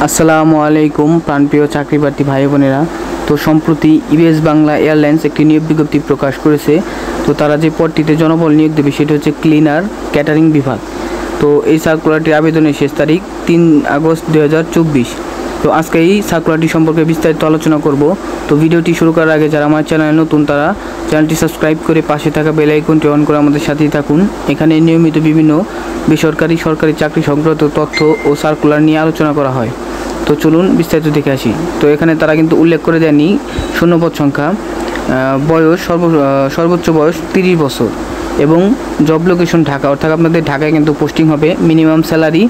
আসসালামু আলাইকুম প্রাণপ্রিয় চাকরিপ্রার্থী ভাই বোনেরা। তো সম্প্রতি ইউএস বাংলা এয়ারলাইন্স একটি নিয়োগ বিজ্ঞপ্তি প্রকাশ করেছে। তো তারা যে পদটিতে জনবল নিয়োগ দেবে সেটি হচ্ছে ক্লিনার ক্যাটারিং বিভাগ। তো এই সার্কুলারটির আবেদনের শেষ তারিখ 3 আগস্ট 2024। তো আজকে এই সার্কুলারটি সম্পর্কে বিস্তারিত আলোচনা করব। তো ভিডিওটি শুরু করার আগে যারা আমার চ্যানেলে নতুন তারা চ্যানেলটি সাবস্ক্রাইব করে পাশে থাকা বেল আইকনটি অন করে আমাদের সাথেই থাকুন। এখানে নিয়মিত বিভিন্ন বেসরকারি সরকারি চাকরি সংক্রান্ত তথ্য ও সার্কুলার নিয়ে আলোচনা করা হয়। তো চলুন বিস্তারিত দেখে আসি। তো এখানে তারা কিন্তু উল্লেখ করে দেয়নি শূন্যপদ সংখ্যা, বয়স সর্বোচ্চ বয়স 30 বছর এবং জব লোকেশন ঢাকা, অর্থাৎ আপনাদের ঢাকায় কিন্তু পোস্টিং হবে। মিনিমাম স্যালারি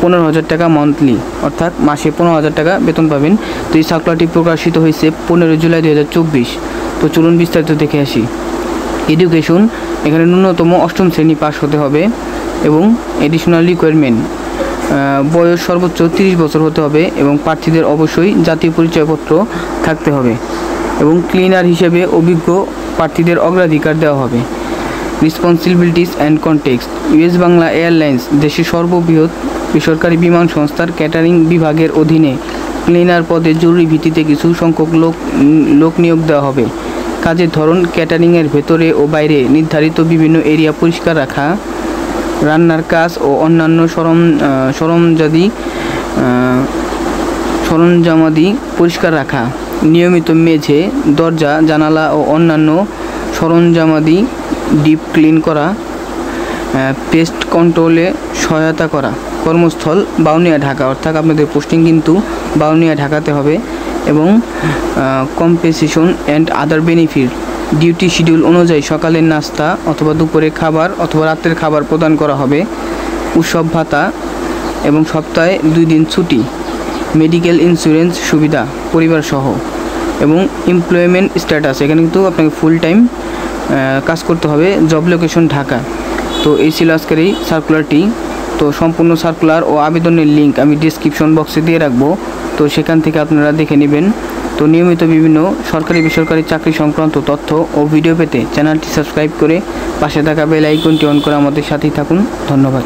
15,000 টাকা মান্থলি, অর্থাৎ মাসে 15,000 টাকা বেতন পাবেন। তো এই সার্কুলারটি প্রকাশিত হয়েছে 15 জুলাই 2024। তো চলুন বিস্তারিত দেখে আসি। এডুকেশন, এখানে ন্যূনতম 8ম শ্রেণী পাস হতে হবে এবং এডিশনাল রিকোয়ারমেন্ট, বয়স সর্বোচ্চ 30 বছর হতে হবে এবং প্রার্থীদের অবশ্যই জাতীয় পরিচয়পত্র থাকতে হবে এবং ক্লিনার হিসেবে অভিজ্ঞ প্রার্থীদের অগ্রাধিকার দেওয়া হবে। Responsibilities and context, US Bangla airlines দেশের সর্ববৃহৎ বেসরকারি বিমান সংস্থার ক্যাটারিং বিভাগের অধীনে ক্লিনার পদে জরুরি ভিত্তিতে কিছু সংখ্যক লোক নিয়োগ দেওয়া হবে। কাজের ধরন ক্যাটারিংয়ের ভেতরে ও বাইরে নির্ধারিত বিভিন্ন এরিয়া পরিষ্কার রাখা, রান্নার কাজ ও অন্যান্য সরঞ্জামাদি পরিষ্কার রাখা, নিয়মিত মেঝে, দরজা, জানালা ও অন্যান্য সরঞ্জামাদি ডিপ ক্লিন করা, পেস্ট কন্ট্রোলে সহায়তা করা। কর্মস্থল বাউনিয়া ঢাকা, অর্থাৎ আপনাদের পোস্টিং কিন্তু বাউনিয়া ঢাকাতে হবে এবং compensation and other benefit, duty schedule অনুযায়ী সকালের নাস্তা অথবা দুপুরে খাবার অথবা রাতের খাবার প্রদান করা হবে। উৎসব ভাতা এবং সপ্তাহে 2 দিন ছুটি, মেডিকেল ইন্স্যুরেন্স সুবিধা পরিবার সহ এবং এমপ্লয়মেন্ট স্ট্যাটাস, এখানে কিন্তু আপনাকে ফুল টাইম কাজ করতে হবে। Job location Dhaka. তো এই ছিল আজকের এই সার্কুলারটি। তো সম্পূর্ণ সার্কুলার ও আবেদনের লিঙ্ক আমি ডিসক্রিপশন বক্সে দিয়ে রাখবো, তো সেখান থেকে আপনারা দেখে নেবেন। তো নিয়মিত বিভিন্ন সরকারি বেসরকারি চাকরি সংক্রান্ত তথ্য ও ভিডিও পেতে চ্যানেলটি সাবস্ক্রাইব করে পাশে থাকা বেল আইকনটি অন করে আমাদের সাথেই থাকুন। ধন্যবাদ।